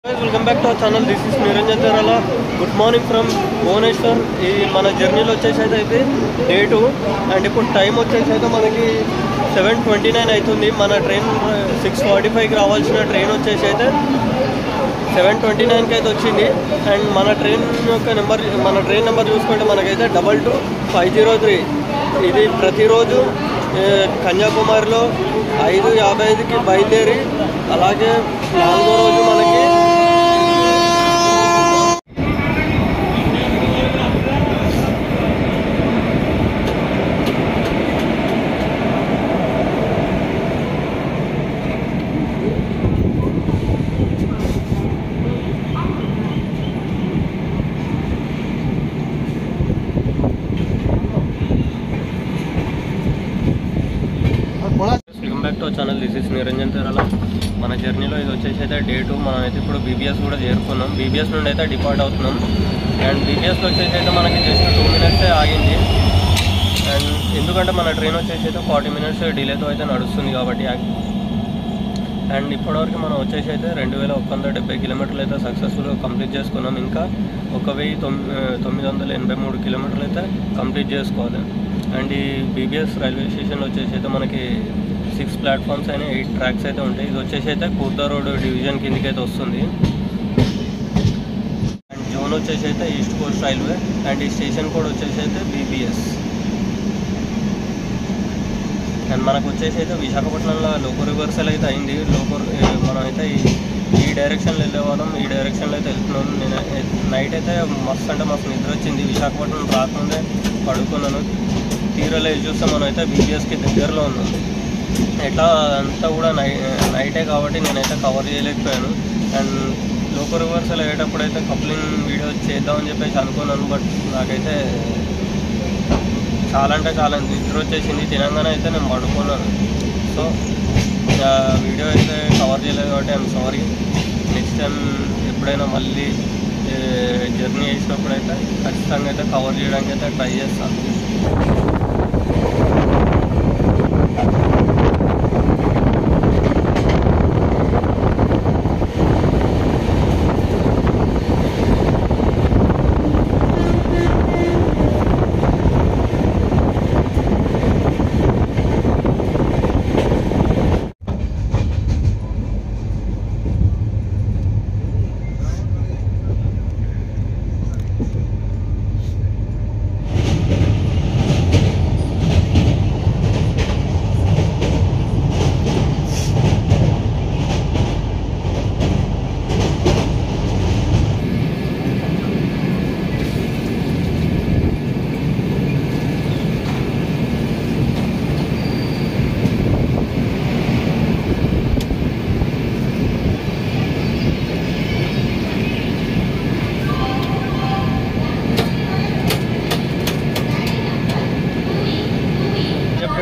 Welcome back to our channel. This is Niranjan Terala. Good morning from Bhubaneswar. ఈ మన జర్నీలో వచ్చేసి అయితే డే 2 అండ్ ఇప్పుడు టైం వచ్చేసి అయితే మనకి 7:29 అవుతుంది. మన ట్రైన్ 6:45కి రావాల్సిన ట్రైన్ వచ్చేసి అయితే 7:29కి అయితే వచ్చింది. అండ్ మన ట్రైన్ నెంబర్ చూసుకుంటే మనకైతే 22503. ఇది ప్రతిరోజు కన్యాకుమారిలో 5:55కి బయలుదేరి అలాగే 4వ రోజు మనకి welcome back to channel. This is Niranjan Terala. మన జర్నీలో ఇది వచ్చేసి అయితే డే 2. మనం అయితే ఇప్పుడు బీబీఎస్ కూడా చేరుకున్నాం. బీబీఎస్ నుండి అయితే డిపార్ట్ అవుతున్నాం. అండ్ బీబీఎస్లో వచ్చేసి అయితే మనకి జస్ట్ 2 minutes ఆగింది. అండ్ ఎందుకంటే మన ట్రైన్ వచ్చేసి అయితే 40 minutes డిలేతో అయితే నడుస్తుంది కాబట్టి. అండ్ ఇప్పటివరకు మనం వచ్చేసి అయితే 2170 కిలోమీటర్లు అయితే సక్సెస్ఫుల్గా కంప్లీట్ చేసుకున్నాం. ఇంకా 1983 కిలోమీటర్లు అయితే కంప్లీట్ చేసుకోవాలి. అండ్ ఈ బీబీఎస్ రైల్వే స్టేషన్లో వచ్చేసి అయితే మనకి 6 ప్లాట్ఫామ్స్ అయినా 8 ట్రాక్స్ అయితే ఉంటాయి. ఇది వచ్చేసి అయితే కూర్దా రోడ్ డివిజన్ కిందకి అయితే వస్తుంది. అండ్ జోన్ వచ్చేసి అయితే ఈస్ట్ కోస్ట్ రైల్వే. అండ్ ఈ స్టేషన్ కోడ్ వచ్చేసి అయితే బీబీఎస్. అండ్ మనకు వచ్చేసి అయితే విశాఖపట్నంలో లోకో రివర్సల్ అయితే అయింది. మనం అయితే ఈ డైరెక్షన్లో వెళ్ళే వాళ్ళం. ఈ డైరెక్షన్లో అయితే వెళ్తున్నాం. నేను నైట్ అయితే మస్తు నిద్ర వచ్చింది. విశాఖపట్నం రాకముందే పడుకున్నాను. తీరలే చూస్తే మనం అయితే బీబీఎస్కి దగ్గరలో ఉన్నాం. ఎట్లా అంతా కూడా నైటే కాబట్టి నేనైతే కవర్ చేయలేకపోయాను. అండ్ లోకో రివర్సల్ అయ్యేటప్పుడు అయితే కప్లింగ్ వీడియో చేద్దామని చెప్పేసి అనుకున్నాను. బట్ నాకైతే చాలా నిద్ర వచ్చేసింది. తినంగానే అయితే నేను పడుకున్నాను. సో వీడియో అయితే కవర్ చేయలేదు కాబట్టి ఐఎమ్ సారీ. నెక్స్ట్ టైం ఎప్పుడైనా మళ్ళీ జర్నీ చేసినప్పుడు అయితే ఖచ్చితంగా అయితే కవర్ చేయడానికి అయితే ట్రై చేస్తాను.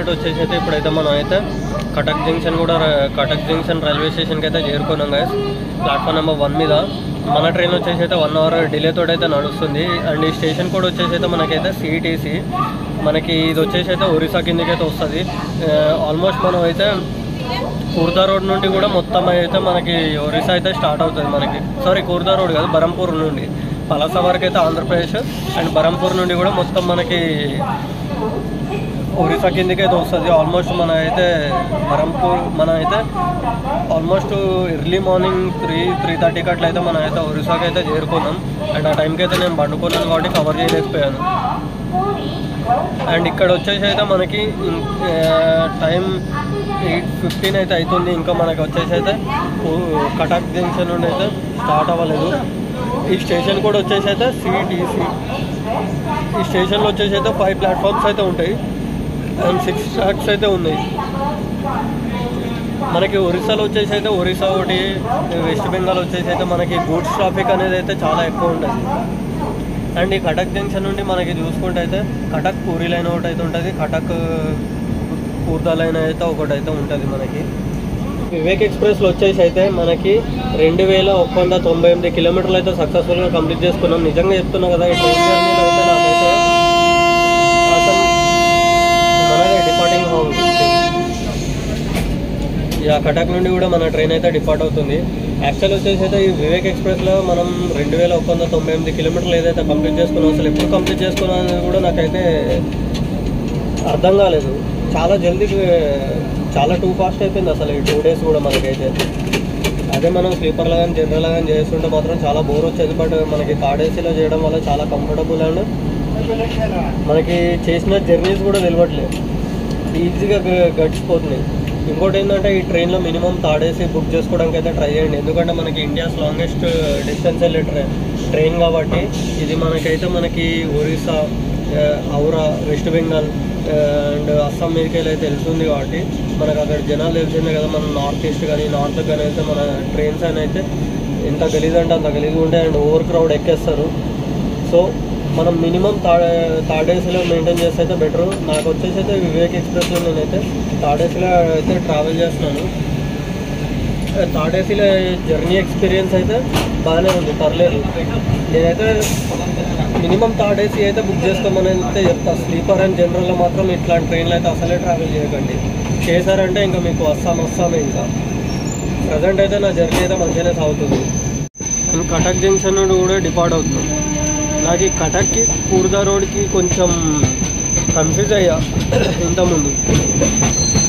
వచ్చేసి అయితే ఇప్పుడైతే మనం అయితే కటక్ జంక్షన్ రైల్వే స్టేషన్కి అయితే చేరుకున్నాం గైస్. ప్లాట్ఫామ్ నెంబర్ 1 మీద మన ట్రైన్ వచ్చేసి అయితే 1 hour డిలేతో అయితే నడుస్తుంది. అండ్ ఈ స్టేషన్ కూడా వచ్చేసి అయితే మనకైతే సిఈటీసీ. మనకి ఇది వచ్చేసి అయితే ఒరిస్సా కిందకి అయితే వస్తుంది. ఆల్మోస్ట్ మనం అయితే కూర్దా రోడ్ నుండి కూడా మొత్తం అయితే మనకి ఒరిస్సా అయితే స్టార్ట్ అవుతుంది. కూర్దా రోడ్ కాదు, బరంపూర్ నుండి పలాస వరకు అయితే ఆంధ్రప్రదేశ్. అండ్ బరంపూర్ నుండి కూడా మొత్తం మనకి ఒరిస్సా కిందకి అయితే వస్తుంది. ఆల్మోస్ట్ మన అయితే ఆల్మోస్ట్ ఎర్లీ మార్నింగ్ 3:30కి అట్లయితే మనం అయితే ఒరిస్సాకి అయితే చేరుకున్నాం. అండ్ ఆ టైంకి అయితే నేను పండుకున్నాను కాబట్టి కవర్ చేయలేకపోయాను. అండ్ ఇక్కడ వచ్చేసి అయితే మనకి టైం 8:15 అయితే అవుతుంది. ఇంకా మనకి వచ్చేసి అయితే కటక్ జంక్షన్ నుండి అయితే స్టార్ట్ అవ్వలేదు. ఈ స్టేషన్ కూడా వచ్చేసి అయితే సిఈటీసీ. ఈ స్టేషన్లో వచ్చేసి అయితే 5 ప్లాట్ఫామ్స్ అయితే ఉంటాయి. అండ్ 6 ట్రాక్స్ అయితే ఉన్నాయి. మనకి ఒరిస్సాలో వచ్చేసి అయితే ఒరిస్సా ఒకటి, వెస్ట్ బెంగాల్ వచ్చేసి అయితే మనకి గూడ్స్ ట్రాఫిక్ అనేది అయితే చాలా ఎక్కువ ఉంటుంది. అండ్ ఈ కటక్ జంక్షన్ నుండి మనకి చూసుకుంటే అయితే కటక్ పూరి లైన్ ఒకటి అయితే ఉంటుంది, కటక్ కూర్దా లైన్ అయితే ఒకటి అయితే ఉంటుంది. మనకి వివేక్ ఎక్స్ప్రెస్లో వచ్చేసి అయితే మనకి 2198 కిలోమీటర్లు అయితే సక్సెస్ఫుల్గా కంప్లీట్ చేసుకున్నాం. నిజంగా చెప్తున్నా కదా, ఈ ట్రైన్ జర్నీలో అయితే నాకైతే అసలు మనదే డిపార్టింగ్ హోమ్. కటక్ నుండి కూడా మన ట్రైన్ అయితే డిపార్ట్ అవుతుంది. యాక్చువల్ వచ్చేసి అయితే ఈ వివేక్ ఎక్స్ప్రెస్లో మనం 2198 కిలోమీటర్లు ఏదైతే కంప్లీట్ చేసుకున్నాం, అసలు ఎప్పుడు కంప్లీట్ చేసుకున్నాం అనేది కూడా నాకైతే అర్థం కాలేదు. చాలా జల్దీ, చాలా టూ ఫాస్ట్ అయిపోయింది అసలు ఈ 2 days కూడా మనకైతే. అదే మనం స్లీపర్లో కానీ జనరల్లో కానీ చేస్తుంటే మాత్రం చాలా బోర్ వచ్చేది. బట్ మనకి థర్డ్ ఏసీలో చేయడం వల్ల చాలా కంఫర్టబుల్ అండ్ మనకి చేసిన జర్నీస్ కూడా తెలియట్లేదు, ఈజీగా గడిచిపోతున్నాయి. ఇంకోటి ఏంటంటే ఈ ట్రైన్లో మినిమం థర్డ్ ఏసీ బుక్ చేసుకోవడానికి అయితే ట్రై చేయండి. ఎందుకంటే మనకి ఇండియాస్ లాంగెస్ట్ డిస్టెన్స్ వెళ్ళే ట్రైన్ కాబట్టి ఇది మనకి ఒరిస్సా, హౌరా, వెస్ట్ బెంగాల్ అండ్ అస్సాం మీదకి అయితే వెళ్తుంది కాబట్టి మనకు అక్కడ జనాలు తెలిసిందే కదా. మనం నార్త్ ఈస్ట్ కానీ నార్త్ కానీ అయితే మన ట్రైన్స్ అని అయితే ఎంత గలీజ్ అంటే అంత గలీజ్గా ఉంటాయి అండ్ ఓవర్ క్రౌడ్ ఎక్కేస్తారు. సో మనం మినిమం థర్డ్ ఏసీలో మెయింటైన్ చేస్తే అయితే బెటరు. నాకు వచ్చేసి అయితే వివేక్ ఎక్స్ప్రెస్లో నేనైతే థర్డ్ ఏసీలో అయితే ట్రావెల్ చేస్తున్నాను. థర్డ్ ఏసీలో జర్నీ ఎక్స్పీరియన్స్ అయితే బాగానే ఉంది, పర్లేదు. నేనైతే మినిమం థర్డ్ ఏసీ అయితే బుక్ చేసుకోమని అయితే చెప్తాను. స్లీపర్ అండ్ జనరల్లో మాత్రం ఇట్లాంటి ట్రైన్లో అయితే అసలే ట్రావెల్ చేయకండి. చేశారంటే ఇంకా మీకు వస్తామే. ఇంకా ప్రజెంట్ అయితే నా జర్నీ అయితే మంచిగానే సాగుతుంది. నేను కటక్ జంక్షన్ నుండి కూడా డిపార్ట్ అవుతున్నాను. నాకు ఈ కటక్కి కూర్దా రోడ్కి కొంచెం కన్ఫ్యూజ్ అయ్యా ఇంతకుముందు.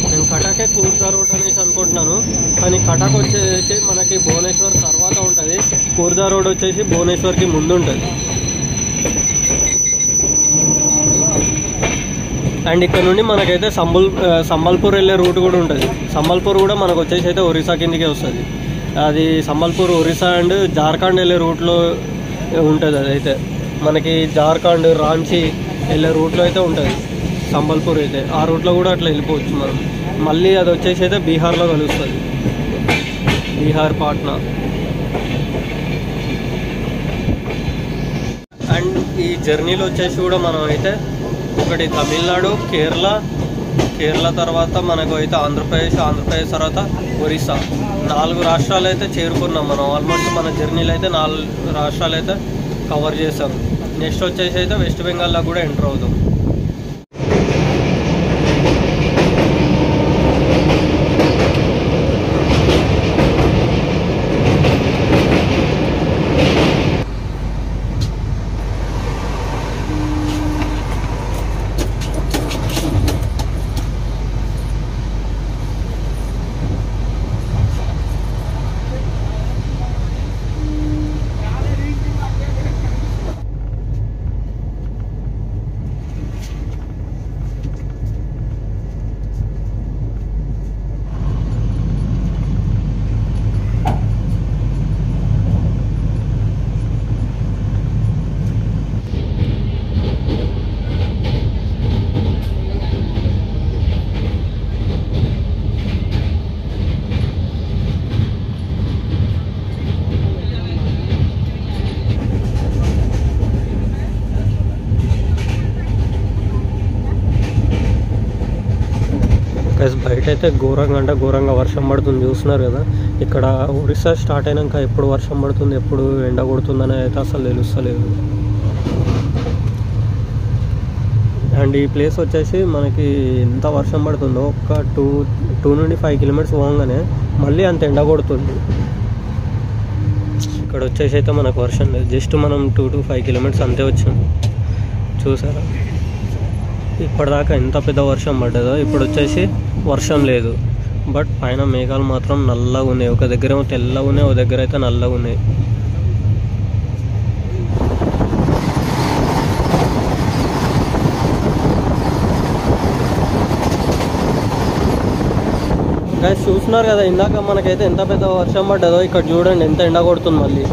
నేను కటకే కూర్దా రోడ్ అనేసి అనుకుంటున్నాను, కానీ కటక్ వచ్చేసి మనకి భువనేశ్వర్ తర్వాత ఉంటుంది, కూర్దా రోడ్ వచ్చేసి భువనేశ్వర్కి ముందు ఉంటుంది. అండ్ ఇక్కడ నుండి మనకైతే సంబల్పూర్ వెళ్ళే రూట్ కూడా ఉంటుంది. సంబల్పూర్ కూడా మనకు వచ్చేసి అయితే ఒరిస్సా కిందకే వస్తుంది. అది సంబల్పూర్ ఒరిస్సా అండ్ జార్ఖండ్ వెళ్ళే రూట్లో ఉంటుంది. అదైతే మనకి జార్ఖండ్, రాంచీ వెళ్ళే రూట్లో అయితే ఉంటుంది సంబల్పూర్ అయితే. ఆ రూట్లో కూడా అట్లా వెళ్ళిపోవచ్చు మనం. మళ్ళీ అది వచ్చేసి అయితే బీహార్లో కలుస్తుంది, బీహార్, పాట్నా. అండ్ ఈ జర్నీలో వచ్చేసి కూడా మనం అయితే ఒకటి తమిళనాడు, కేరళ తర్వాత మనకు అయితే ఆంధ్రప్రదేశ్ తర్వాత ఒరిస్సా, 4 రాష్ట్రాలు అయితే చేరుకున్నాం మనం. ఆల్మోస్ట్ మన జర్నీలో అయితే 4 రాష్ట్రాలు అయితే కవర్ చేసాం. నెక్స్ట్ వచ్చేసి అయితే వెస్ట్ బెంగాల్లో కూడా ఎంటర్ అవుతాం. బయట అయితే ఘోరంగా వర్షం పడుతుంది, చూస్తున్నారు కదా. ఇక్కడ ఒరిస్సా స్టార్ట్ అయినాక ఎప్పుడు వర్షం పడుతుంది, ఎప్పుడు ఎండ కొడుతుందని అయితే అసలు తెలుస్తలేదు. అండ్ ఈ ప్లేస్ వచ్చేసి మనకి ఎంత వర్షం పడుతుందో, ఒక 2 నుండి 5 కిలోమీటర్స్ పోగానే మళ్ళీ అంత ఎండ కొడుతుంది. ఇక్కడ వచ్చేసి అయితే మనకు వర్షం లేదు, జస్ట్ మనం 2 to 5 కిలోమీటర్స్ అంతే వచ్చాం. చూసారా ఇప్పటిదాకా ఎంత పెద్ద వర్షం పడ్డదో, ఇప్పుడు వచ్చేసి వర్షం లేదు. బట్ పైన మేఘాలు మాత్రం నల్లగా ఉన్నాయి. ఒక దగ్గర ఏమో తెల్లగా ఉన్నాయి, ఒక దగ్గర అయితే నల్లగా ఉన్నాయి. గైస్ చూస్తున్నారు కదా, ఇందాక మనకైతే ఎంత పెద్ద వర్షం పడ్డదో, ఇక్కడ చూడండి ఎంత ఎండ కొడుతుంది. మళ్ళీ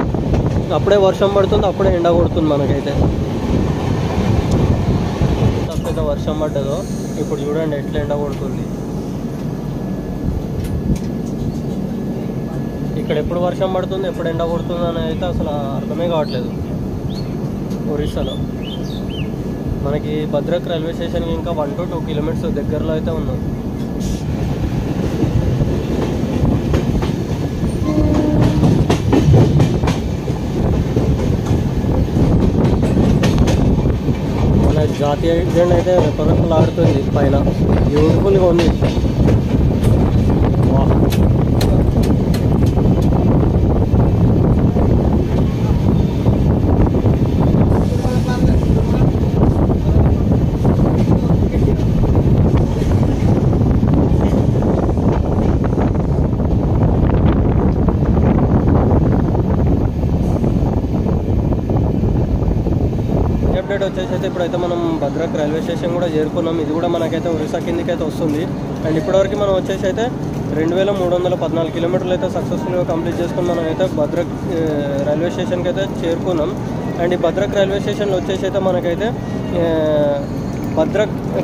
అప్పుడే వర్షం పడుతుంది, అప్పుడే ఎండ కొడుతుంది. మనకైతే ఎంత పెద్ద వర్షం పడ్డదో ఇప్పుడు చూడండి ఎట్లా ఎండ కొడుతుంది. ఇక్కడ ఎప్పుడు వర్షం పడుతుంది, ఎప్పుడు ఎండ కొడుతుంది అని అయితే అసలు అర్థమే కావట్లేదు. ఒరిస్సాలో మనకి భద్రక్ రైల్వే స్టేషన్కి ఇంకా 1 to 2 కిలోమీటర్స్ దగ్గరలో అయితే ఉన్నాం. మన జాతీయ జెండా అయితే రెపరెపలాడుతుంది పైన, బ్యూటిఫుల్గా ఉంది. అప్డేట్ వచ్చేసి అయితే ఇప్పుడైతే మనం భద్రక్ రైల్వే స్టేషన్ కూడా చేరుకున్నాం. ఇది కూడా మనకైతే ఒరిస్సా కిందకి అయితే వస్తుంది. అండ్ ఇప్పటివరకు మనం వచ్చేసి అయితే 2314 కిలోమీటర్లు అయితే సక్సెస్ఫుల్గా కంప్లీట్ చేసుకుని మనం అయితే భద్రక్ రైల్వే స్టేషన్కి అయితే చేరుకున్నాం. అండ్ ఈ భద్రక్ రైల్వే స్టేషన్లో వచ్చేసి అయితే మనకైతే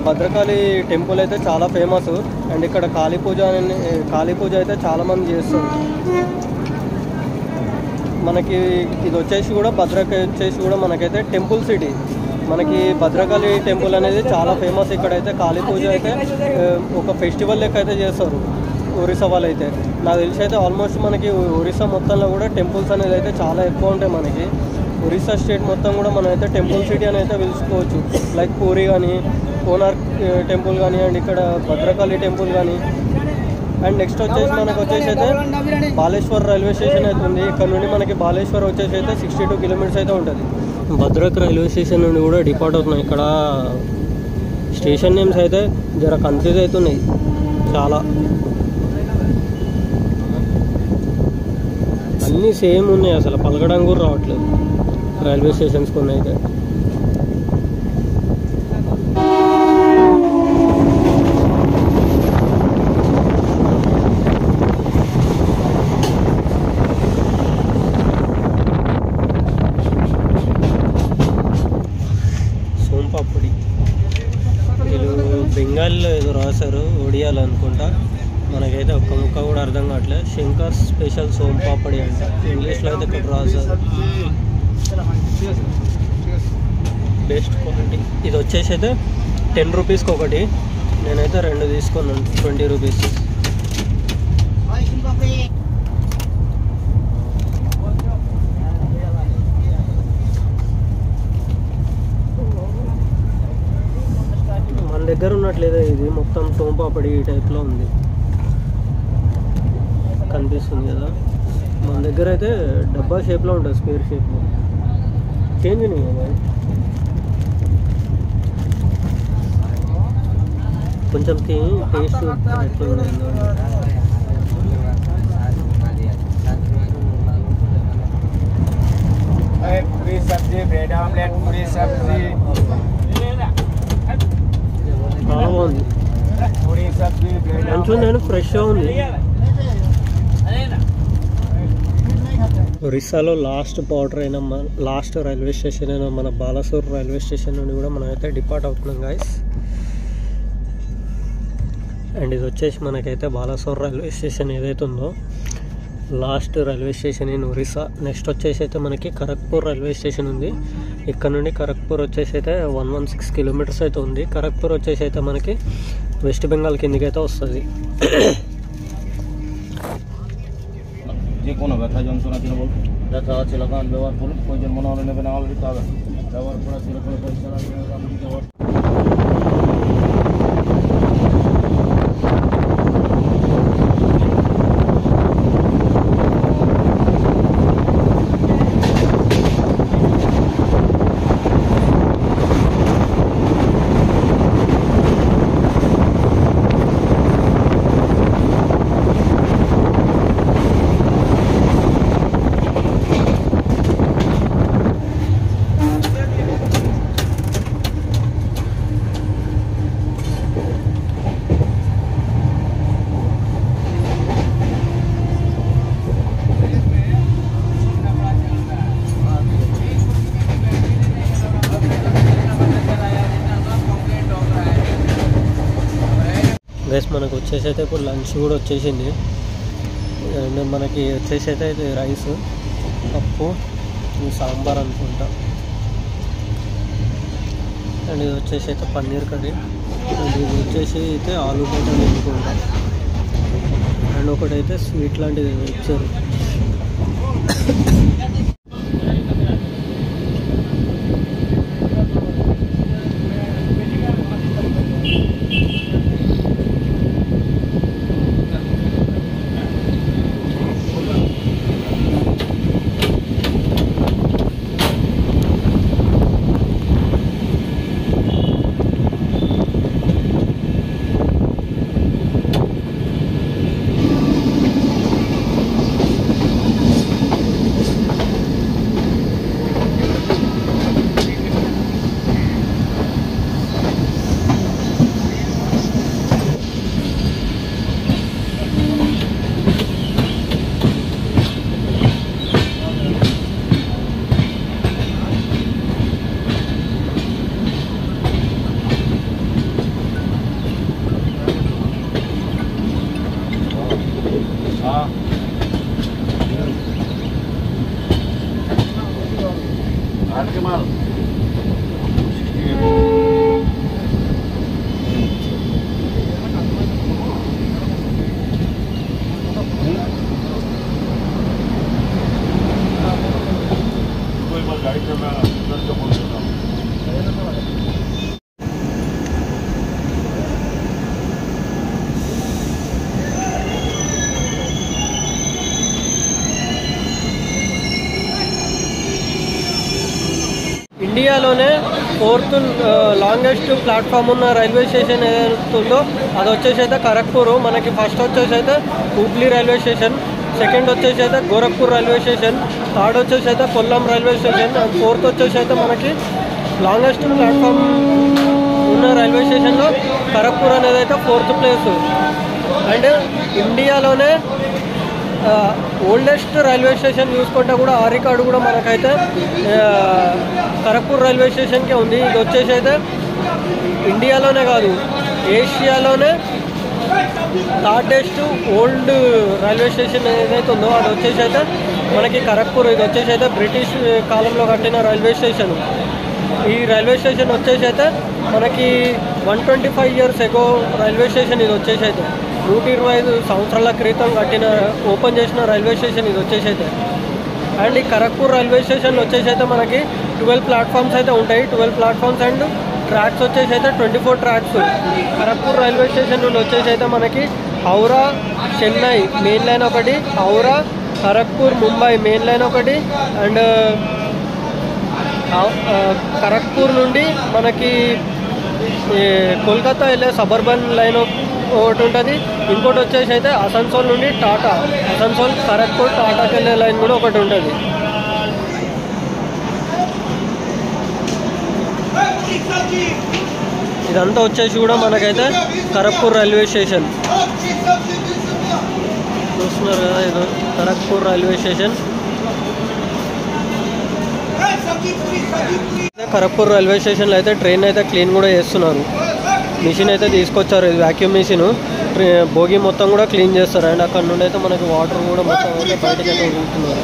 భద్రకాళి టెంపుల్ అయితే చాలా ఫేమస్. అండ్ ఇక్కడ కాళీ పూజ అయితే చాలామంది చేస్తారు. మనకి ఇది వచ్చేసి కూడా భద్రక్ వచ్చేసి కూడా మనకైతే టెంపుల్ సిటీ. మనకి భద్రకాళి టెంపుల్ అనేది చాలా ఫేమస్. ఇక్కడైతే కాళీ పూజ అయితే ఒక ఫెస్టివల్ లెక్క అయితే చేస్తారు ఒరిస్సా వాళ్ళు అయితే. నాకు తెలిసి అయితే ఆల్మోస్ట్ మనకి ఒరిస్సా మొత్తంలో కూడా టెంపుల్స్ అనేది అయితే చాలా ఎక్కువ ఉంటాయి. మనకి ఒరిస్సా స్టేట్ మొత్తం కూడా మనం అయితే టెంపుల్ సిటీ అని అయితే పిలుచుకోవచ్చు. లైక్ పూరి కానీ, కోనార్క్ టెంపుల్ కానీ, అండ్ ఇక్కడ భద్రకాళి టెంపుల్ కానీ. అండ్ నెక్స్ట్ వచ్చేసి మనకు వచ్చేసి అయితే బాలేశ్వర్ రైల్వే స్టేషన్ అయితే ఉంది. ఇక్కడ నుండి మనకి బాలేశ్వర్ వచ్చేసి అయితే 62 కిలోమీటర్స్ అయితే ఉంటుంది. భద్రక్ రైల్వే స్టేషన్ నుండి కూడా డిపార్ట్ అవుతున్నాయి. ఇక్కడ స్టేషన్ నేమ్స్ అయితే జర కన్ఫ్యూజ్ అవుతున్నాయి చాలా. అన్నీ సేమ్ ఉన్నాయి, అసలు పలకడం కూడా రావట్లేదు రైల్వే స్టేషన్స్ కొన్ని అయితే. సోంపాపడి వీళ్ళు బెంగాల్లో ఏదో రాశారు, ఒడియాలు అనుకుంటా. మనకైతే ఒక్క ముక్క కూడా అర్థం కావట్లేదు. శంకర్ స్పెషల్ సోంపాపడి అంట, ఇంగ్లీష్లో అయితే ఇక్కడ రాశారు. Best quality. ఇది వచ్చేసి అయితే 10 రూపీస్కి ఒకటి. నేనైతే 2 తీసుకున్నాను 20 రూపీస్. మన దగ్గర ఉన్నట్లేదా, ఇది మొత్తం సోంపాపడి ఈ టైప్లో ఉంది, కనిపిస్తుంది కదా. మన దగ్గర అయితే డబ్బా షేప్లో ఉంటుంది, స్క్వేర్ షేప్లో. చేంజ్ नहीं है भाई, కొంచెం టేస్ట్ पूरी सब्जी, ब्रेड आमलेट, पूरी सब्जी చాలా బాగుంది. पूरी सब्जी, ब्रेड మంచిగా నేను ఫ్రెష్గా ఉంది. ఒరిస్సాలో లాస్ట్ రైల్వే స్టేషన్ అయిన మన బాలసోర్ రైల్వే స్టేషన్ నుండి కూడా మనం అయితే డిపార్ట్ అవుతున్నాం గాయస్. అండ్ ఇది వచ్చేసి మనకైతే బాలసోర్ రైల్వే స్టేషన్ ఏదైతే ఉందో last railway station in Orissa. Next వచ్చేసి అయితే మనకి ఖరగ్పూర్ రైల్వే స్టేషన్ ఉంది. ఇక్కడ నుండి ఖరగ్పూర్ వచ్చేసి అయితే 116 కిలోమీటర్స్ అయితే ఉంది. ఖరగ్పూర్ వచ్చేసి అయితే మనకి వెస్ట్ బెంగాల్ కిందకి అయితే వస్తుంది. যে কোনো ব্যথা যন্ত্রণা তিনি বলুন, ব্যথা আছে লাগান ব্যবহার করুন, প্রয়োজন মনে হলে নেবেন, অলরেডি পাবেন। ব্যবহার করা সেরকম পরিষ্কার। గైస్ మనకు వచ్చేసి అయితే ఇప్పుడు లంచ్ కూడా వచ్చేసింది. అండ్ మనకి వచ్చేసి అయితే ఇది రైస్, పప్పు, సాంబార్ అనుకుంటా. అండ్ ఇది వచ్చేసి అయితే పన్నీర్ కర్రీ. అండ్ ఇది వచ్చేసి అయితే ఆలూ బటర్ అనుకుంటా. అండ్ ఒకటైతే స్వీట్ లాంటిది ఇచ్చారు. ఇండియాలోనే 4th లాంగెస్ట్ ప్లాట్ఫామ్ ఉన్న రైల్వే స్టేషన్ ఏదైతుందో అది వచ్చేసి అయితే ఖరగ్పూర్. మనకి ఫస్ట్ వచ్చేసి అయితే హుబ్లీ రైల్వే స్టేషన్, సెకండ్ వచ్చేసి అయితే గోరఖ్పూర్ రైల్వే స్టేషన్, థర్డ్ వచ్చేసి అయితే Kollam railway station, and fourth వచ్చేసి అయితే మనకి లాంగెస్ట్ ప్లాట్ఫామ్ ఉన్న రైల్వే స్టేషన్లో ఖరగ్పూర్ అనేది అయితే 4th ప్లేస్. అండ్ ఇండియాలోనే ఓల్డెస్ట్ రైల్వే స్టేషన్ చూసుకుంటే కూడా ఆ రికార్డు కూడా మనకైతే ఖరగ్పూర్ రైల్వే స్టేషన్కే ఉంది. ఇది వచ్చేసి అయితే ఇండియాలోనే కాదు ఏషియాలోనే లార్జెస్ట్ ఓల్డ్ రైల్వే స్టేషన్ ఏదైతే ఉందో అది వచ్చేసి అయితే మనకి ఖరగ్పూర్. ఇది వచ్చేసి అయితే బ్రిటిష్ కాలంలో కట్టిన రైల్వే స్టేషన్. ఈ రైల్వే స్టేషన్ వచ్చేసి అయితే మనకి 125 years ఎగో రైల్వే స్టేషన్ ఇది వచ్చేసి అయితే 125 సంవత్సరాల క్రితం ఓపెన్ చేసిన రైల్వే స్టేషన్ ఇది వచ్చేసి అయితే. అండ్ ఈ ఖరగ్పూర్ రైల్వే స్టేషన్ వచ్చేసి అయితే మనకి 12 ప్లాట్ఫామ్స్ అయితే ఉంటాయి. 12 ప్లాట్ఫామ్స్ అండ్ ట్రాక్స్ వచ్చేసి అయితే 24 ట్రాక్స్. ఖరగ్పూర్ రైల్వే స్టేషన్ నుండి వచ్చేసి అయితే మనకి హౌరా చెన్నై మెయిన్ లైన్ ఒకటి, హౌరా ఖరగ్పూర్ ముంబై మెయిన్ లైన్ ఒకటి, అండ్ ఖరగ్పూర్ నుండి మనకి కోల్కతా వెళ్ళే సబర్బన్ లైన్ ఒకటి ఉంటుంది. ఇంకోటి వచ్చేసి అయితే అసన్సోల్ నుండి టాటా, అసన్సోల్ ఖరగ్పూర్ టాటాకి వెళ్ళే లైన్ కూడా ఒకటి ఉంటుంది. ఇదంతా వచ్చేసి కూడా మనకైతే ఖరగ్పూర్ రైల్వే స్టేషన్ చూస్తున్నారు కదా. ఇది Kharagpur railway station. Kharagpur railway స్టేషన్లో అయితే ట్రైన్ అయితే క్లీన్ కూడా చేస్తున్నారు. మిషన్ అయితే తీసుకొచ్చారు, ఇది వ్యాక్యూమ్ మిషన్. భోగి మొత్తం కూడా క్లీన్ చేస్తారు. అండ్ అక్కడ నుండి అయితే మనకి వాటర్ కూడా మొత్తం అయితే బయటకి అయితే వదులుతున్నారు.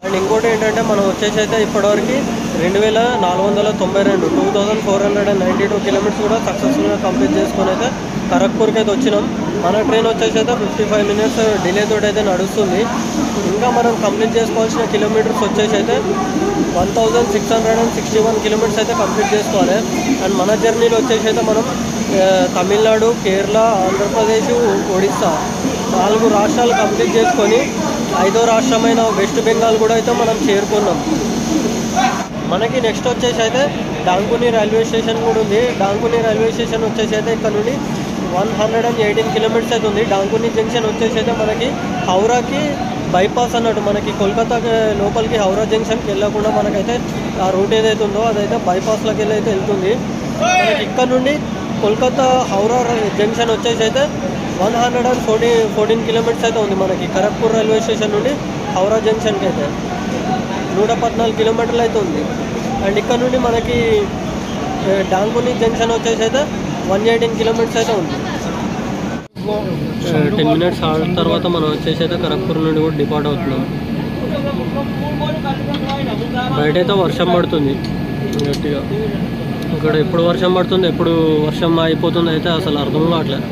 అండ్ ఇంకోటి ఏంటంటే మనం వచ్చేసి అయితే ఇప్పటివరకు 2492 2492 కిలోమీటర్స్ కూడా సక్సెస్ఫుల్గా కంప్లీట్ చేసుకొని అయితే ఖరగ్పూర్కి అయితే వచ్చినాం. మన ట్రైన్ వచ్చేసి అయితే 55 minutes డిలే తోటి అయితే నడుస్తుంది. ఇంకా మనం కంప్లీట్ చేసుకోవాల్సిన కిలోమీటర్స్ వచ్చేసి అయితే 1661 కిలోమీటర్స్ అయితే కంప్లీట్ చేసుకోవాలి. అండ్ మన జర్నీలో వచ్చేసి అయితే మనం తమిళనాడు, కేరళ, ఆంధ్రప్రదేశ్, ఒడిస్సా 4 రాష్ట్రాలు కంప్లీట్ చేసుకొని 5వ రాష్ట్రమైన వెస్ట్ బెంగాల్ కూడా అయితే మనం చేరుకున్నాం. మనకి నెక్స్ట్ వచ్చేసి అయితే డాంకుని రైల్వే స్టేషన్ కూడా ఉంది. డాంకుని రైల్వే స్టేషన్ వచ్చేసి అయితే ఇక్కడ నుండి 118 కిలోమీటర్స్ అయితే ఉంది. డాంకుని జంక్షన్ వచ్చేసి అయితే మనకి హౌరాకి బైపాస్ అన్నట్టు. మనకి కోల్కతా లోపలికి హౌరా జంక్షన్కి వెళ్ళకుండా మనకైతే ఆ రూట్ ఏదైతే ఉందో అదైతే బైపాస్లోకి వెళ్ళి అయితే వెళ్తుంది. మనకి ఇక్కడ నుండి కోల్కతా హౌరా జంక్షన్ వచ్చేసి అయితే 114 కిలోమీటర్స్ అయితే ఉంది. మనకి ఖరగ్పూర్ రైల్వే స్టేషన్ నుండి హౌరా జంక్షన్కి అయితే 114 కిలోమీటర్లు అయితే ఉంది. అండ్ ఇక్కడ నుండి మనకి డాంకుని జంక్షన్ వచ్చేసి అయితే 118 కిలోమీటర్స్ అయితే ఉంది. 10 minutes ఆడిన తర్వాత మనం వచ్చేసి అయితే ఖరగ్పూర్ నుండి కూడా డిపార్ట్ అవుతున్నాం. బయట అయితే వర్షం పడుతుంది గట్టిగా. ఇక్కడ ఎప్పుడు వర్షం పడుతుంది, ఎప్పుడు వర్షం అయిపోతుంది అయితే అసలు అర్థం కావట్లేదు.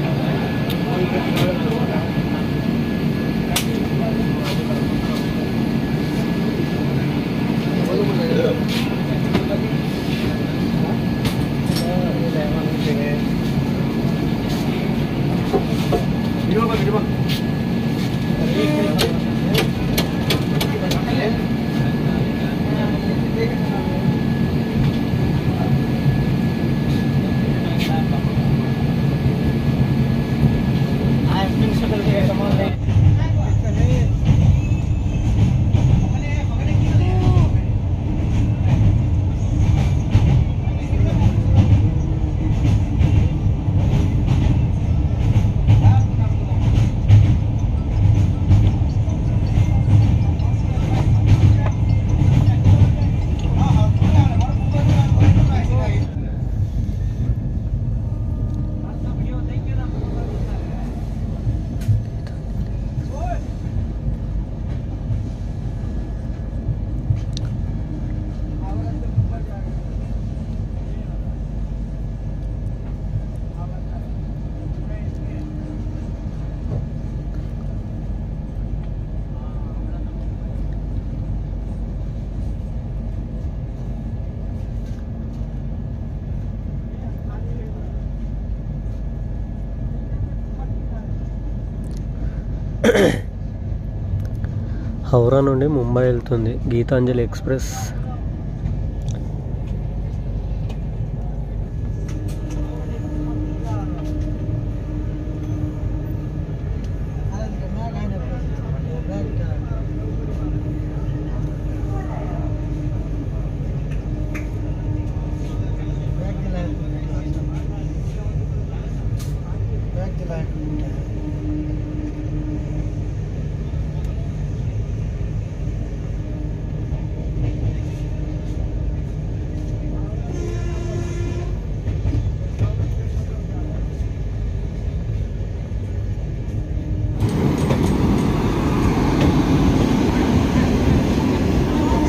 హౌరా నుండి ముంబై వెళ్తుంది గీతాంజలి ఎక్స్ప్రెస్.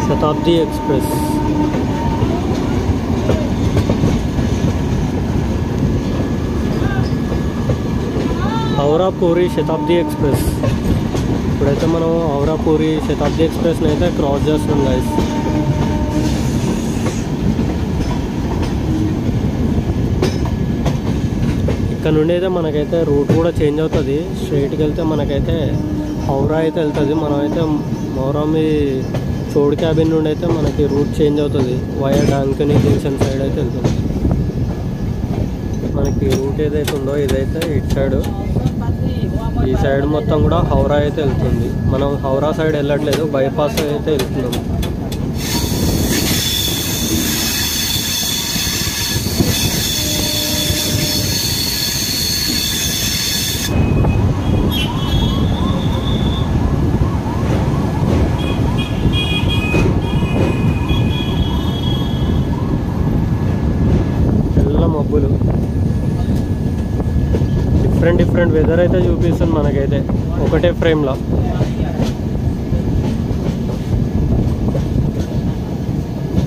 శతాబ్ది ఎక్స్ప్రెస్. హౌరా పూరి శతాబ్ది ఎక్స్ప్రెస్. ఇప్పుడైతే మనం హౌరా పూరి శతాబ్ది ఎక్స్ప్రెస్ని అయితే క్రాస్ చేస్తున్నాం గైస్. ఇక్కడ నుండి అయితే మనకైతే రూట్ కూడా చేంజ్ అవుతుంది. స్ట్రైట్కి వెళ్తే మనకైతే హౌరా అయితే వెళ్తుంది. మనం అయితే మౌరామి చోడ్ క్యాబిన్ నుండి అయితే మనకి రూట్ చేంజ్ అవుతుంది. వయా డాంకనీ జంక్షన్ సైడ్ అయితే వెళ్తుంది. మనకి రూట్ ఏదైతే ఉందో ఇదైతే ఇటు సైడ్, ఈ సైడ్ మొత్తం కూడా హౌరా అయితే వెళ్తుంది. మనం హౌరా సైడ్ వెళ్ళట్లేదు, బైపాస్ అయితే వెళ్తున్నాము. మబ్బులు, డిఫరెంట్ వెదర్ అయితే చూపిస్తుంది మనకైతే ఒకటే ఫ్రేమ్లో.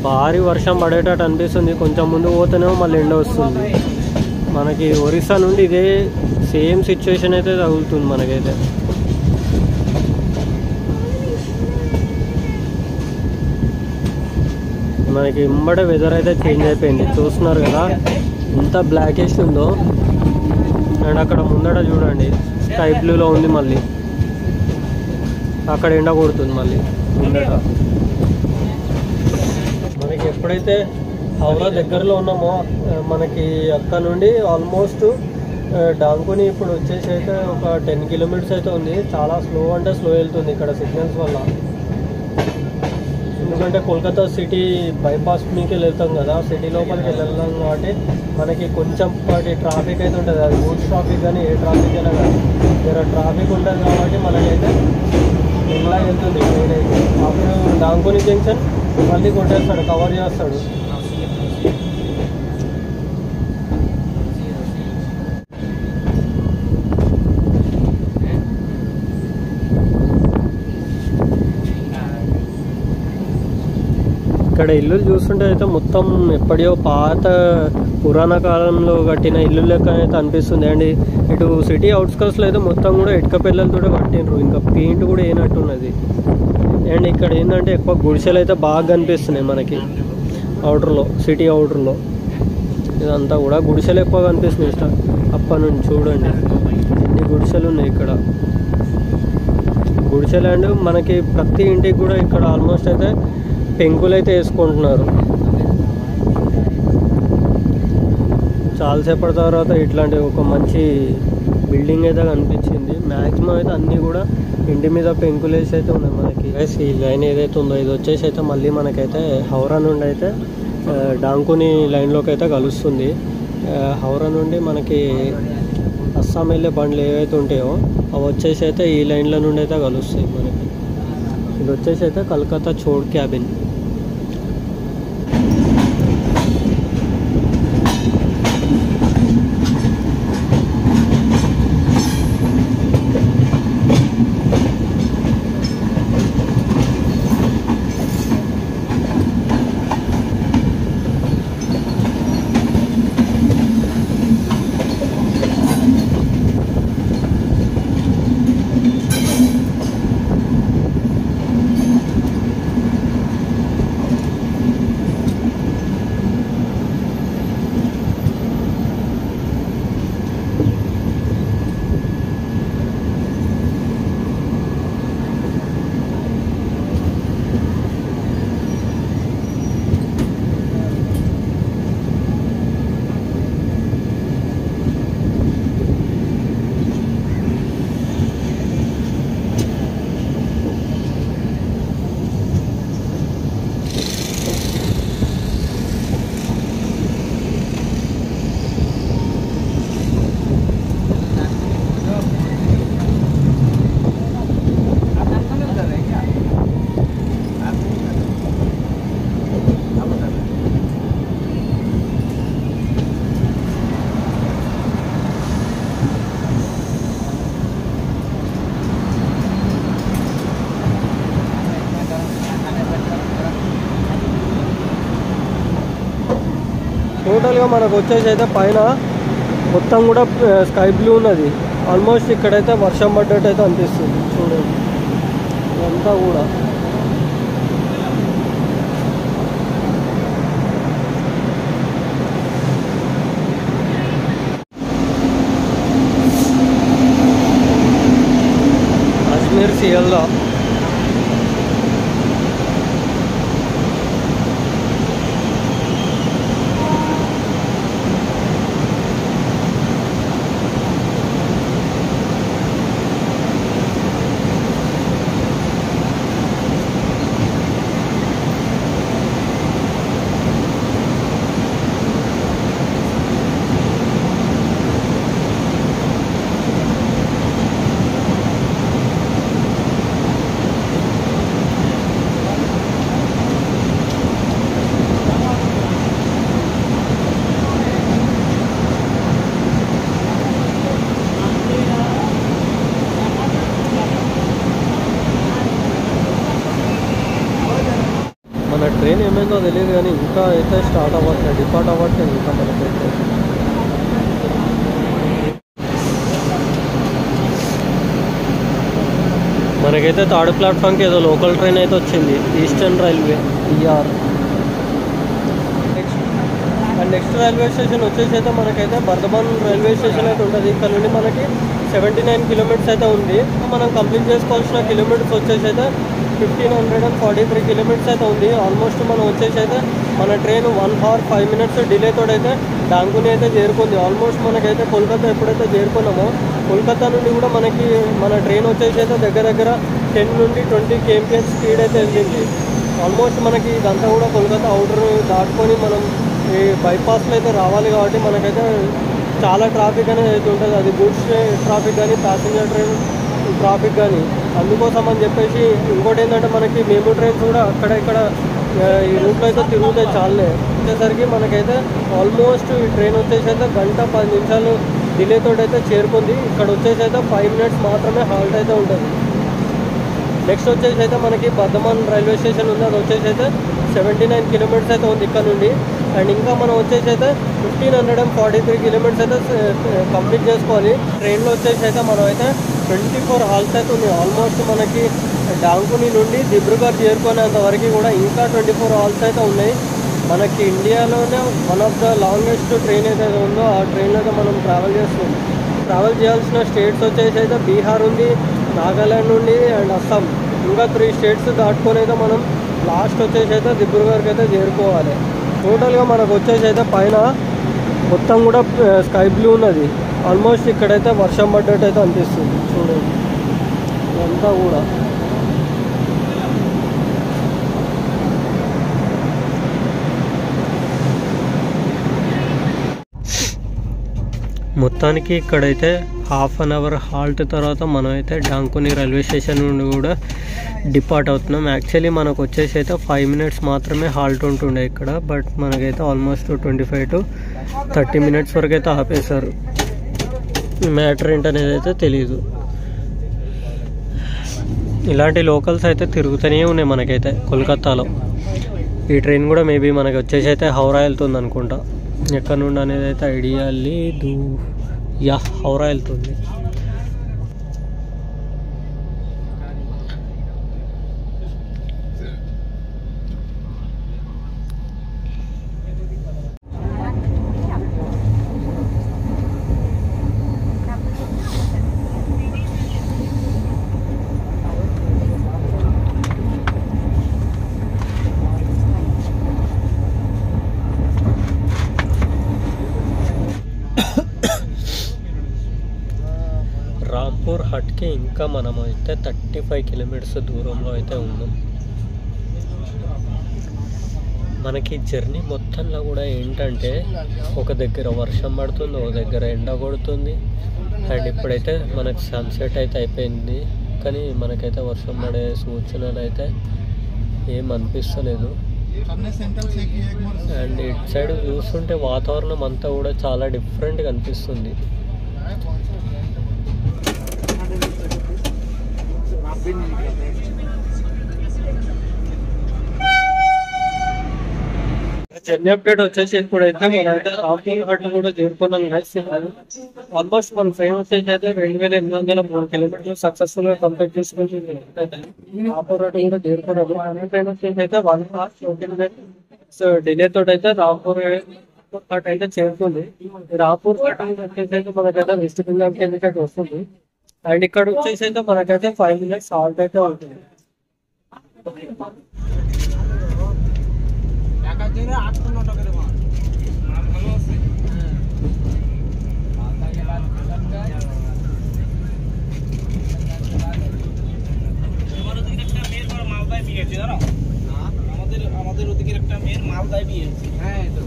భారీ వర్షం పడేటట్టు అనిపిస్తుంది. కొంచెం ముందు పోతేనేమో మళ్ళీ ఎండ వస్తుంది. మనకి ఒరిస్సా నుండి ఇదే సేమ్ సిచ్యువేషన్ అయితే తగులుతుంది మనకైతే. మనకి ఇంబడే వెదర్ అయితే చేంజ్ అయిపోయింది. చూస్తున్నారు కదా ఎంత బ్లాకిష్ ఉందో. అండ్ అక్కడ ముందట చూడండి స్కై బ్లూలో ఉంది. మళ్ళీ అక్కడ ఎండ కొడుతుంది మళ్ళీ ముందట. మనకి ఎప్పుడైతే హౌరా దగ్గరలో ఉన్నామో మనకి అక్కడ నుండి ఆల్మోస్ట్ డాంకుని ఇప్పుడు వచ్చేసి అయితే ఒక 10 కిలోమీటర్స్ అయితే ఉంది. చాలా స్లో అంటే స్లో వెళ్తుంది ఇక్కడ సిగ్నల్స్ వల్ల. ఎందుకంటే కోల్కతా సిటీ బైపాస్ మీదకి వెళ్తాం కదా, సిటీ లోపలికి వెళ్తాం కాబట్టి మనకి కొంచెం పాటి ట్రాఫిక్ అయితే ఉంటుంది. అది గూడ్స్ ట్రాఫిక్ కానీ ఏ ట్రాఫిక్ అయినా కానీ వేరే ట్రాఫిక్ ఉంటుంది కాబట్టి మనకైతే ఇలా వెళ్తుంది ట్రైన్ అయితే. అప్పుడు డాంకుని జంక్షన్ మళ్ళీ కొట్టేస్తాడు, కవర్ చేస్తాడు. ఇక్కడ ఇల్లులు చూస్తుంటే అయితే మొత్తం ఎప్పటియో పాత పురాణ కాలంలో కట్టిన ఇల్లు లెక్క అయితే అనిపిస్తుంది. అండ్ ఇటు సిటీ అవుట్స్కట్స్లో అయితే మొత్తం కూడా ఇటుక పిల్లలతో కట్టినరు, ఇంకా పెయింట్ కూడా వేయనట్టున్నది. అండ్ ఇక్కడ ఏంటంటే ఎక్కువ గుడిసెలు అయితే బాగా కనిపిస్తున్నాయి మనకి అవుటర్లో, సిటీ అవుటర్లో. ఇదంతా కూడా గుడిసెలు ఎక్కువ కనిపిస్తున్నాయి. అప్పటి నుంచి చూడండి ఎన్ని గుడిసెలు ఉన్నాయి ఇక్కడ. గుడిసెలు అండ్ మనకి ప్రతి ఇంటికి కూడా ఇక్కడ ఆల్మోస్ట్ అయితే పెంకులు అయితే వేసుకుంటున్నారు. చాలాసేపటి తర్వాత ఇట్లాంటి ఒక మంచి బిల్డింగ్ అయితే కనిపించింది. మ్యాక్సిమం అయితే అన్నీ కూడా ఇంటి మీద పెంకులు వేసి అయితే ఉన్నాయి మనకి. ఈ లైన్ ఏదైతే ఉందో ఇది వచ్చేసి అయితే మళ్ళీ మనకైతే హౌరా నుండి అయితే డాంకుని లైన్లోకి అయితే కలుస్తుంది. హౌరా నుండి మనకి అస్సాం వెళ్ళే బండ్లు ఏవైతే ఉంటాయో అవి వచ్చేసి అయితే ఈ లైన్ల నుండి అయితే కలుస్తాయి మనకి. ఇది వచ్చేసి అయితే కలకత్తా చోడ్ క్యాబిన్. టోటల్గా మనకు వచ్చేసి అయితే పైన మొత్తం కూడా స్కై బ్లూ ఉన్నది. ఆల్మోస్ట్ ఇక్కడైతే వర్షం పడ్డట్టు అయితే అనిపిస్తుంది. చూడండి ఇదంతా కూడా అజ్మీర్ సియల్లా. మన ట్రైన్ ఏమైందో తెలియదు కానీ ఇంకా అయితే స్టార్ట్ అవ్వట్లేదు, డిపార్ట్ అవ్వట్లేదు ఇంకా మనకైతే. మనకైతే థర్డ్ ప్లాట్ఫామ్కి ఏదో లోకల్ ట్రైన్ అయితే వచ్చింది, eastern railway ER. Next railway station వచ్చేసి అయితే మనకైతే బర్ధమాన్ రైల్వే స్టేషన్ అయితే ఉంటుంది. ఇక్కడ నుండి మనకి 79 కిలోమీటర్స్ అయితే ఉంది. మనం కంప్లీట్ చేసుకోవాల్సిన కిలోమీటర్స్ వచ్చేసి అయితే 1543 కిలోమీటర్స్ అయితే ఉంది. ఆల్మోస్ట్ మనం వచ్చేసి అయితే మన ట్రైన్ 1 hour 5 minutes డిలే తోడైతే డాంకుని అయితే చేరుకుంది. ఆల్మోస్ట్ మనకైతే కోల్కతా ఎప్పుడైతే చేరుకున్నామో కోల్కతా నుండి కూడా మనకి మన ట్రైన్ వచ్చేసి అయితే దగ్గర 10 నుండి 20 kmph స్పీడ్ అయితే వెళ్ళింది. ఆల్మోస్ట్ మనకి ఇదంతా కూడా కోల్కతా అవుటర్ దాటుకొని మనం ఈ బైపాస్లో అయితే రావాలి కాబట్టి మనకైతే చాలా ట్రాఫిక్ అనేది అయితే ఉంటుంది. అది గూడ్స్ ట్రాఫిక్ కానీ ప్యాసింజర్ ట్రైన్ ట్రాఫిక్ కానీ. అందుకోసం అని చెప్పేసి ఇంకోటి ఏంటంటే మనకి మేము ట్రైన్స్ కూడా అక్కడ ఇక్కడ ఈ రూట్లో అయితే తిరుగుతాయి చాలే. వచ్చేసరికి మనకైతే ఆల్మోస్ట్ ఈ ట్రైన్ వచ్చేసి అయితే 1:10 నిమిషాలు డిలే తోటి అయితే చేరుకుంది. ఇక్కడ వచ్చేసి అయితే 5 minutes మాత్రమే హాల్ట్ అయితే ఉంటుంది. నెక్స్ట్ వచ్చేసి అయితే మనకి బర్ధమాన్ రైల్వే స్టేషన్ ఉంది, అది వచ్చేసి అయితే 79 కిలోమీటర్స్ అయితే ఉంది ఇక్కడ నుండి. అండ్ ఇంకా మనం వచ్చేసి అయితే 1543 కిలోమీటర్స్ అయితే కంప్లీట్ చేసుకోవాలి. ట్రైన్లో వచ్చేసి అయితే మనం అయితే 24 హాల్స్ అయితే ఉంది. ఆల్మోస్ట్ మనకి డాంకుని నుండి దిబ్రుగఢ్ చేరుకునేంత వరకు కూడా ఇంకా 24 హాల్స్ అయితే ఉన్నాయి. మనకి ఇండియాలోనే one of the longest train ఏదైతే ఉందో ఆ ట్రైన్లో అయితే మనం ట్రావెల్ చేస్తున్నాం. ట్రావెల్ చేయాల్సిన స్టేట్స్ వచ్చేసి అయితే బీహార్ ఉంది, నాగాల్యాండ్ ఉంది అండ్ అస్సాం. ఇంకా 3 స్టేట్స్ దాటుకొని అయితే మనం లాస్ట్ వచ్చేసి అయితే దిబ్రుగఢ్కి అయితే చేరుకోవాలి. టోటల్గా మనకు వచ్చేసి అయితే పైన మొత్తం కూడా స్కై బ్లూ ఉన్నది. ఆల్మోస్ట్ ఇక్కడైతే వర్షం పడ్డట్టు అయితే అనిపిస్తుంది. చూడండి ఇదంతా కూడా మొత్తానికి ఇక్కడైతే హాఫ్ అన్ అవర్ హాల్ట్ తర్వాత మనం అయితే డాంకుని రైల్వే స్టేషన్ నుండి కూడా డిపార్ట్ అవుతున్నాం. యాక్చువల్లీ మనకు వచ్చేసి అయితే 5 minutes మాత్రమే హాల్ట్ ఉంటుండే ఇక్కడ, బట్ మనకైతే ఆల్మోస్ట్ 25 to 30 minutes వరకు అయితే ఆపేశారు. మ్యాటర్ ఏంటనేది అయితే తెలీదు. ఇలాంటి లోకల్స్ అయితే తిరుగుతూనే ఉన్నాయి మనకైతే కోల్కతాలో. ఈ ట్రైన్ కూడా మేబీ మనకి వచ్చేసి అయితే హౌరా వెళ్తుంది అనుకుంటా. ఎక్కడ నుండి అనేది అయితే ఐడియా లేదు. యా హౌరా వెళ్తుంది. రాంపూర్ హట్కి ఇంకా మనం అయితే 35 kilometers దూరంలో అయితే ఉన్నాం. మనకి జర్నీ మొత్తంలో కూడా ఏంటంటే ఒక దగ్గర వర్షం పడుతుంది, ఒక దగ్గర ఎండ కొడుతుంది. అండ్ ఇప్పుడైతే మనకి సన్సెట్ అయితే అయిపోయింది, కానీ మనకైతే వర్షం పడే సూచనలు అయితే ఏం అనిపిస్తలేదు. అండ్ ఇటు సైడ్ చూస్తుంటే వాతావరణం అంతా కూడా చాలా డిఫరెంట్గా అనిపిస్తుంది. జర్నీ అప్డేట్ వచ్చేసి ఇప్పుడైతే మనమైతే రాంపూర్ ఘాట్ కూడా చేరుకున్నాం గైస్. ఆల్మోస్ట్ మన ట్రైన్ వచ్చేసి అయితే 2803 కిలోమీటర్లు సక్సెస్ఫుల్ గా కంప్లీట్ చేసుకుంటుంది. రాంపూర్ ఘాట్ కూడా చేరుకున్నాము. మన ట్రైన్ వచ్చేసి అయితే 1 hour 14 minutes డిలే తోటి అయితే రాంపూర్ ఘాట్ అయితే చేరుకుంది. రాంపూర్ ఘాట్ వచ్చేసి అయితే మనకైతే వెస్ట్ బెంగాల్ కిందకైతే వస్తుంది. అండ్ ఇక్కడ వచ్చేసి అయితే మనకైతే 5 minutes హాల్ట్ అయితే ఉంటుంది. আমাদের ওদিকে একটা মেয়ের মালদায় বিয়ে হয়েছে। হ্যাঁ তো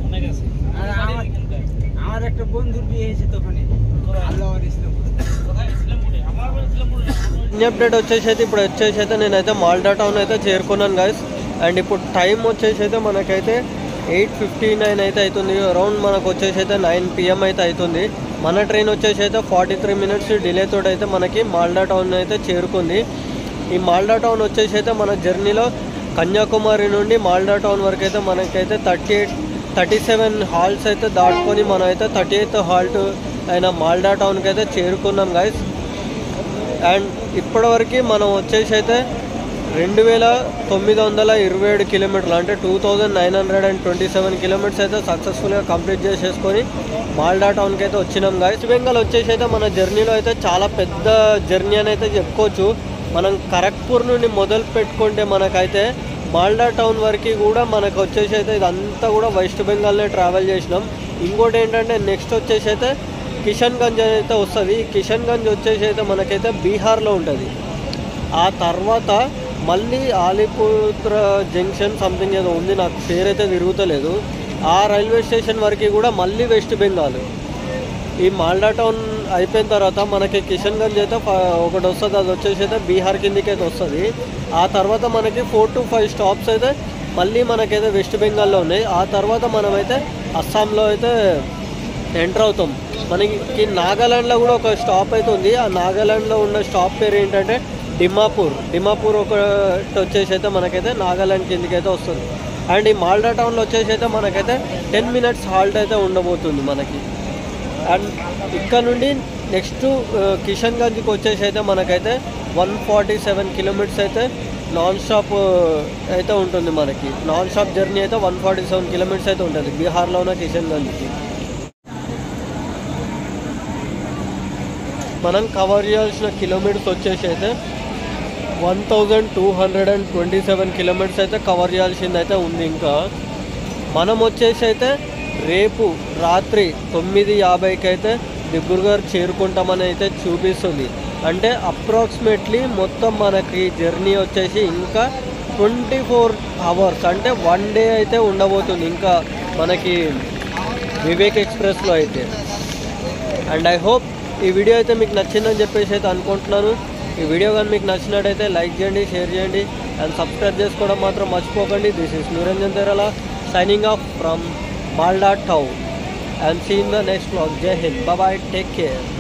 অনেক আছে। আর আমার একটা বন্ধুর বিয়ে হয়েছে তো ওখানে আল্লাহর ইসলামপুরে। কোথায় ইসলামপুরে? আমার ইসলামপুরে। అప్డేట్ వచ్చేసి అయితే ఇప్పుడు వచ్చేసి అయితే నేనైతే మాల్డా టౌన్ అయితే చేరుకున్నాను గైస్. అండ్ ఇప్పుడు టైం వచ్చేసి అయితే మనకైతే 8:59 అయితే అవుతుంది. అరౌండ్ మనకు వచ్చేసి అయితే 9 PM అయితే అవుతుంది. మన ట్రైన్ వచ్చేసి అయితే 43 minutes డిలే తోటి అయితే మనకి మాల్డా టౌన్ అయితే చేరుకుంది. ఈ మాల్డా టౌన్ వచ్చేసి అయితే మన జర్నీలో కన్యాకుమారి నుండి మాల్డా టౌన్ వరకు అయితే మనకైతే 37 హాల్ట్స్ అయితే దాటుకొని మనం అయితే 38th హాల్ట్ అయిన మాల్డా టౌన్కి అయితే చేరుకున్నాం గైస్. అండ్ ఇప్పటివరకు మనం వచ్చేసి అయితే 2927 కిలోమీటర్లు అంటే 2927 కిలోమీటర్స్ అయితే సక్సెస్ఫుల్గా కంప్లీట్ చేసేసుకొని మాల్డా టౌన్కి అయితే వచ్చినాం గాయస్. వెస్ట్ బెంగాల్ వచ్చేసి అయితే మన జర్నీలో అయితే చాలా పెద్ద జర్నీ అని అయితే చెప్పుకోవచ్చు. మనం ఖరగ్పూర్ నుండి మొదలు పెట్టుకుంటే మనకైతే మాల్డా టౌన్ వరకు కూడా మనకు వచ్చేసి అయితే ఇదంతా కూడా వెస్ట్ బెంగాల్నే ట్రావెల్ చేసినాం. ఇంకోటి ఏంటంటే నెక్స్ట్ వచ్చేసి అయితే కిషన్గంజ్ అయితే వస్తుంది. కిషన్గంజ్ వచ్చేసి అయితే మనకైతే బీహార్లో ఉంటుంది. ఆ తర్వాత మళ్ళీ ఆలిపుత్ర జంక్షన్ సంథింగ్ ఏదో ఉంది, నాకు పేరు అయితే తిరుగుతలేదు. ఆ రైల్వే స్టేషన్ వరకు కూడా మళ్ళీ వెస్ట్ బెంగాల్. ఈ మాల్డా టౌన్ అయిపోయిన తర్వాత మనకి కిషన్గంజ్ అయితే ఒకటి వస్తుంది, అది వచ్చేసి అయితే బీహార్ కిందికి అయితే వస్తుంది. ఆ తర్వాత మనకి 4 to 5 స్టాప్స్ అయితే మళ్ళీ మనకైతే వెస్ట్ బెంగాల్లో ఉన్నాయి. ఆ తర్వాత మనమైతే అస్సాంలో అయితే ఎంటర్ అవుతాం. మనకి నాగాలాండ్లో కూడా ఒక స్టాప్ అయితే ఉంది. ఆ నాగాలాండ్లో ఉన్న స్టాప్ పేరు ఏంటంటే డిమాపూర్ ఒకటి వచ్చేసి అయితే మనకైతే నాగాలాండ్ కిందకి అయితే వస్తుంది. అండ్ ఈ మాల్డా టౌన్లో వచ్చేసి అయితే మనకైతే 10 minutes హాల్ట్ అయితే ఉండబోతుంది మనకి. అండ్ ఇక్కడ నుండి నెక్స్ట్ కిషన్గంజ్కి వచ్చేసి అయితే మనకైతే 147 కిలోమీటర్స్ అయితే నాన్ స్టాప్ అయితే ఉంటుంది. మనకి నాన్ స్టాప్ జర్నీ అయితే 147 కిలోమీటర్స్ అయితే ఉంటుంది బీహార్లో ఉన్న కిషన్గంజ్కి. మనం కవర్ చేయాల్సిన కిలోమీటర్స్ వచ్చేసి అయితే 1227 కిలోమీటర్స్ అయితే కవర్ చేయాల్సింది అయితే ఉంది. ఇంకా మనం వచ్చేసి అయితే రేపు రాత్రి 9:50కి అయితే దిబ్రూగఢ్ చేరుకుంటామని అయితే చూపిస్తుంది. అంటే అప్రాక్సిమేట్లీ మొత్తం మనకి జర్నీ వచ్చేసి ఇంకా 24 hours అంటే 1 day అయితే ఉండబోతుంది ఇంకా మనకి వివేక్ ఎక్స్ప్రెస్లో అయితే. అండ్ ఐ హోప్ ఈ వీడియో అయితే మీకు నచ్చిందని చెప్పేసి అయితే అనుకుంటున్నాను. ఈ వీడియో కానీ మీకు నచ్చినట్టయితే లైక్ చేయండి, షేర్ చేయండి అండ్ సబ్స్క్రైబ్ చేసుకోవడం మాత్రం మర్చిపోకండి. This is Niranjan Terala signing off from Malda town and see you in the next vlog. Jai Hind. Bye bye. Take care.